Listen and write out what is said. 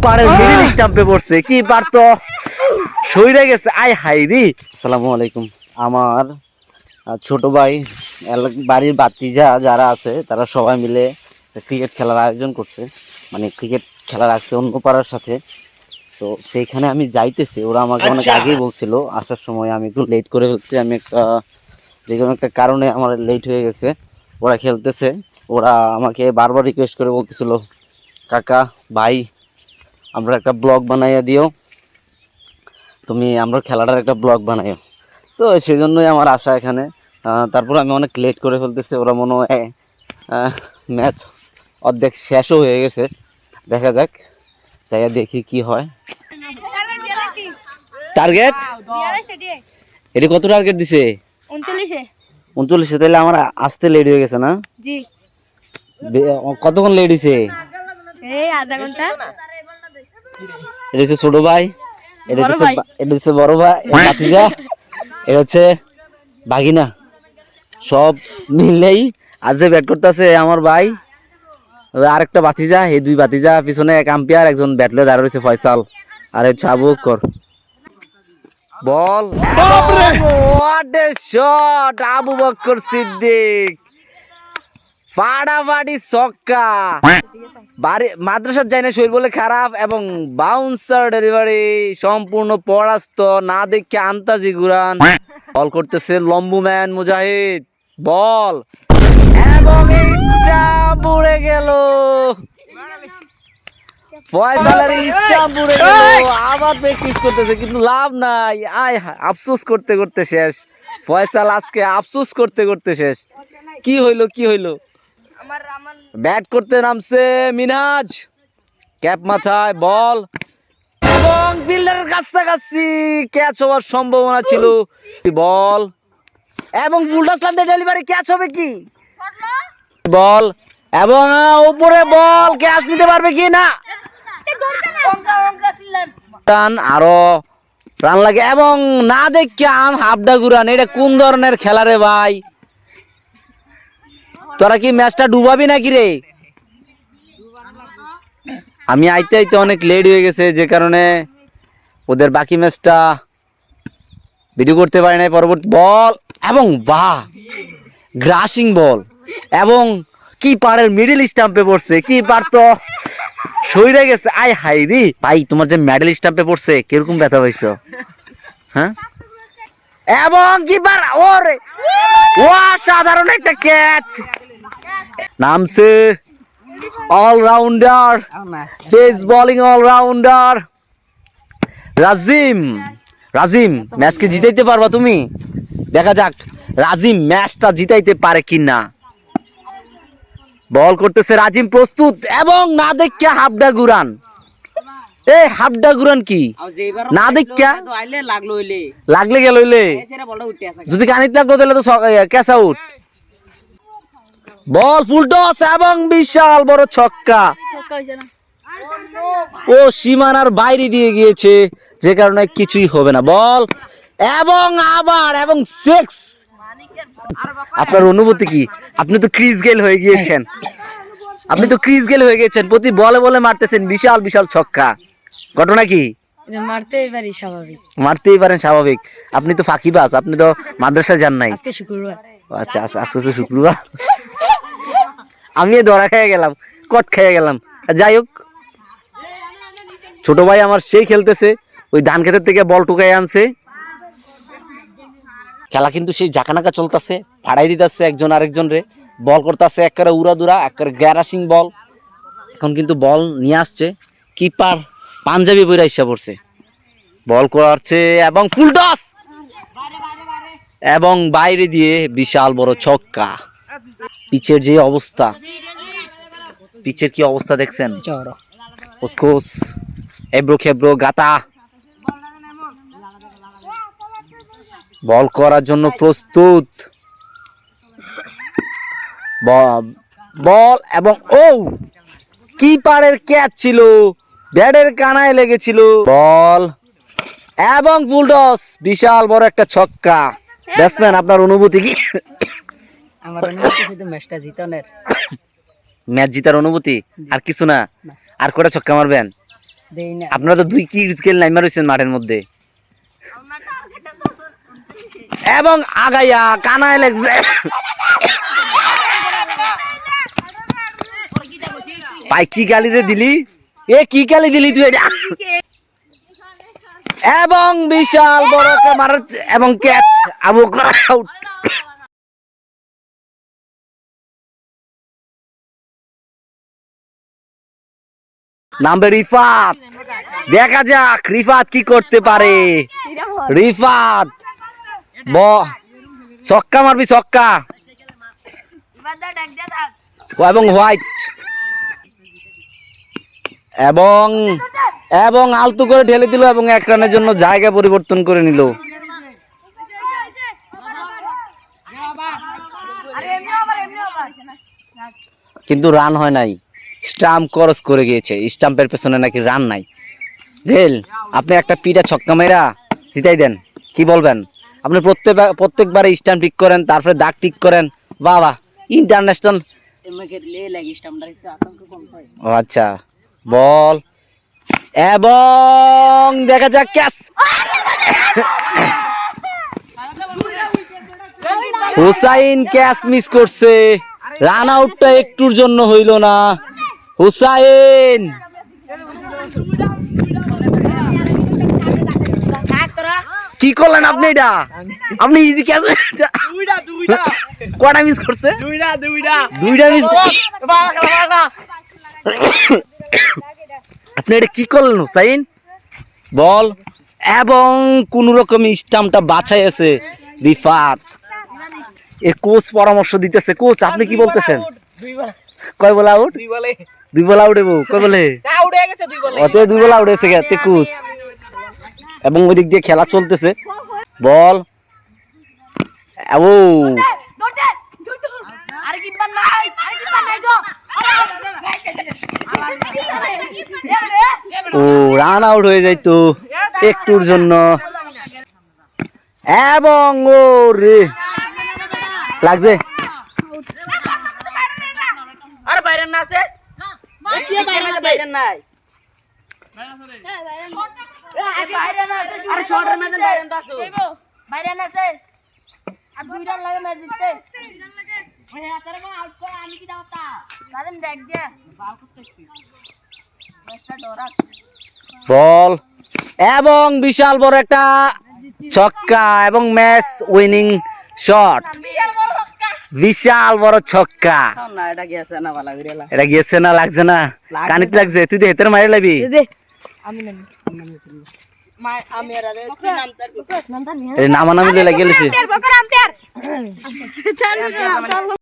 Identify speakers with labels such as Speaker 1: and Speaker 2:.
Speaker 1: পারের মিডল স্টাম্পে পড়ছে, কি পারতো সইরে গেছে। আয় হাই রে। আসসালামু আলাইকুম। আমার ছোট ভাই বাড়ির বাতিজা যারা আছে তারা সবাই মিলে ক্রিকেট খেলার আয়োজন করছে, মানে ক্রিকেট খেলা রাখছে অন্য পাড়ার সাথে। তো সেইখানে আমি যাইতেছি, ওরা আমাকে অনেক আগেই বলছিল আসার সময়, আমি একটু লেট করে ফেলছি। আমি যে কোনো একটা কারণে আমার লেট হয়ে গেছে। ওরা খেলতেছে, ওরা আমাকে বারবার রিকোয়েস্ট করে বলতেছিল, কাকা ভাই আমরা একটা ব্লগ বানাইয়া দিও, আমরা খেলাটার একটা ব্লগ বানাইও। তো সেজন্যই আমার আশা এখানে। তারপর আমি অনেক লেট করে ফেলতেছি, ওরা মনে হয় ম্যাচ অর্ধেক শেষও হয়ে গেছে। দেখা যাক, যাইয়া দেখি কি হয়। টার্গেট এটা কত টার্গেট দিছে? 39। তাহলে আমার আসতে লেট হয়ে গেছে না?
Speaker 2: জি।
Speaker 1: কতক্ষণ লেট হয়েছে?
Speaker 2: এই আধা ঘন্টা।
Speaker 1: এটা হচ্ছে ছোট ভাই, এটা হচ্ছে বড় ভাই, ভাতিজা, এটা হচ্ছে ভাগিনা। সব মিললেই আজ যে ব্যাট করতেছে আমার ভাই, আরেকটা ভাতিজা, এই দুই ভাতিজা পিছনে এক আম্পায়ার, একজন ব্যাটলে দাঁড়া রয়েছে ফয়সাল, আর হচ্ছে Abu Bakar. Ball, what a shot! Abu Bakar Siddique ফাটাফাটি ছক্কা। মাদ্রাসার যাই না শরীর বলে খারাপ, এবং বাউন্সার ডেলিভারি সম্পূর্ণ পরাস্ত, না দেখে আন্তাজি গুরান। বল করতেছে লম্বু ম্যান মুজাহিদ, বল এবং স্টাম্প উড়ে গেল। ফয়সালের স্টাম্প উড়ে গেল। আবার প্র্যাকটিস করতেছে কিন্তু লাভ নাই। আয় আফসোস করতে করতে শেষ। ফয়সাল আজকে আফসোস করতে করতে শেষ। কি হইলো? ব্যাট করতে নামছে মিনহাজ, ক্যাপ মাথায়, বল এবং ফিল্ডারের কাছাকাছি ক্যাচ হওয়ার সম্ভাবনা ছিল। বল এবং ফুলটাসলামদের ডেলিভারি, ক্যাচ হবে কি? বল এবং উপরে বল, ক্যাচ নিতে পারবে কি না? আরো রান লাগে এবং না দেখে হাফডা গুরান। এটা কোন ধরনের খেলা রে ভাই? তোরা কি ম্যাচটা ডুবাবি নাকি রে? আমি আইতে অনেক লেট হয়ে গেছে, যে কারণে ওদের বাকি ম্যাচটা ভিডিও করতে পারি নাই। পরবর্তী বল এবং গ্রাসিং বল, এবং কি পারের মিডল স্টাম্পে পড়ছে, কি পারতো সইরে গেছে। আয় হাই রে ভাই, তোমার যে মিডল স্টাম্পে পড়ছে কিরকম ব্যথা পাইছো? হ্যাঁ, এবং কিপার ওরে সাধারণ একটা ক্যাচ। নামছে অলরাউন্ডার, পেস বোলিং অলরাউন্ডার রাজিম। ম্যাচকে জিতাইতে পারবা তুমি? দেখা যাক রাজিম ম্যাচটা জিতাইতে পারে কিনা। বল করতেছে রাজিম, প্রস্তুত এবং না দেখা হাফডা গুরান। এই হাফডা গুরান কি না দেখা লাগলে গেল, যদি কানিত লাগলো তাহলে তো ক্যাচ আউট। বল ফুল টস এবং বিশাল বড় ছক্কা, ও সীমানার বাইরে দিয়ে গিয়েছে, যে কারণে কিছুই হবে না। বল এবং সিক্স। আপনার অনুভূতি কি? আপনি তো ক্রিস গেল হয়ে গিয়েছেন, প্রতি বলে বলে মারতেছেন বিশাল বিশাল ছক্কা। ঘটনা কি? মারতেই পারেন স্বাভাবিক। আপনি তো ফাঁকিবাজ, আপনি তো মাদ্রাসায় যান নাই।
Speaker 2: আজকে শুক্রবার।
Speaker 1: আচ্ছা, আজকে শুক্রবার। আমি ধরা খেয়ে গেলাম, কট খেয়ে গেলাম। যাই হোক, ছোট ভাই আমার সেই খেলতেছে, ওই ধান ক্ষেতের থেকে বল টুকাই আনছে। খেলা কিন্তু সেই জাকানাকা চলতেছে, ফাড়াই দিতেছে একজন আরেকজন রে। বল করতেছে একবারে উড়াদুরা, একবারে গ্যারাসিং বল। এখন কিন্তু বল নিয়ে আসছে কিপার, পাঞ্জাবি বইরা ইচ্ছা পড়ছে, বল করছে এবং ফুল টস এবং বাইরে দিয়ে বিশাল বড় ছক্কা। পিচের যে অবস্থা, পিচের কি অবস্থা দেখছেন? উসকোস এবড়ো খেবড়ো গাতা। বল করার জন্য প্রস্তুত, বল এবং কিপারের ক্যাচ ছিল, ব্যাটের কানায় লেগেছিল। বল এবং ফুল টস, বিশাল বড় একটা ছক্কা। ব্যাটসম্যান আপনার অনুভূতি কি?
Speaker 2: আমার অনুভূতি শুধু ম্যাচটা জিতানোর।
Speaker 1: ম্যাচ জিতার অনুভূতি, আর কিছু না? আর কটা ছক্কা মারবেন?
Speaker 2: দেই না
Speaker 1: আপনারা তো 2 কি স্কেল নাইমা রয়েছেন মাঠের মধ্যে এবং আগাইয়া কানায় লাগছে ভাই কি গালি রে দিলি কি গালি দিলি তুই এটা এবং বিশাল বড় মার এবং ক্যাচ আবু করা আউট নাম্বার রিফাত দেখা যাক রিফাত কি করতে পারে রিফাত ছক্কা মারবি ছক্কা এবং হোয়াইট এবং এবং আলতু করে ঢেলে দিল এবং এক রানের জন্য জায়গা পরিবর্তন করে নিল কিন্তু রান হয় নাই স্টাম্প ক্রস করে গিয়েছে স্টাম্পের পেছনে নাকি রান নাই রেল আপনি একটা পিটা ছক্কা মেরা জিতাই দেন কি বলবেন আপনি প্রত্যেকবারে স্টাম্প ঠিক করেন তারপরে দাগ ঠিক করেন বাহ ইন্টারন্যাশনাল ও আচ্ছা বল এবং দেখা যাক ক্যাচ হুসাইন ক্যাচ মিস করছে রান আউটটা একটুর জন্য হইল না হুসাইন কি করলেন আপনি এটা আপনি ইজি ক্যাচ কটা মিস করছে দুইটা মিস আপনি এটা কি করলেন হুসাইন বল এবং কোন রকম স্টাম্পটা বাছাই আছে রিফাত এ কোচ পরামর্শ দিতেছে কোচ আপনি কি বলতেছেন কয় বল আউট দুই বল আউট এবো কয় বলে অতে দুই বল আউট হয়েছে তে কোচ এবং ওই দিক দিয়ে খেলা চলতেছে বল ও রান আউট হয়ে যাইতো একটুর জন্য এবং ও রে লাগছে
Speaker 3: আরে বাইরে না আছে কি বাইরে না বাইরে নাই বাইরে না আছে আরে শর্টের ম্যাচে বাইরে না আছে বাইরে না আছে আর 2 রান লাগে ম্যাচ জিততে 2 রান লাগে ওই আতারে কোন আউট করে আমি কি দাওতা সাদেন ব্যাক দে বল করতেছি ম্যাচটা ডরা
Speaker 1: বল এবং বিশাল বড় একটা ছক্কা এবং ম্যাচ উইনিং শট বিশাল বড় ছক্কা
Speaker 2: না এটা গেছে না ভালো করে
Speaker 1: এটা গেছে না লাগছে না কানিতে লাগছে তুই তো হেতের মারে লাবি
Speaker 2: আমি না
Speaker 3: আমি আর নাম তার
Speaker 1: নামানামি লাগে গেলেছি
Speaker 2: আম্পায়ার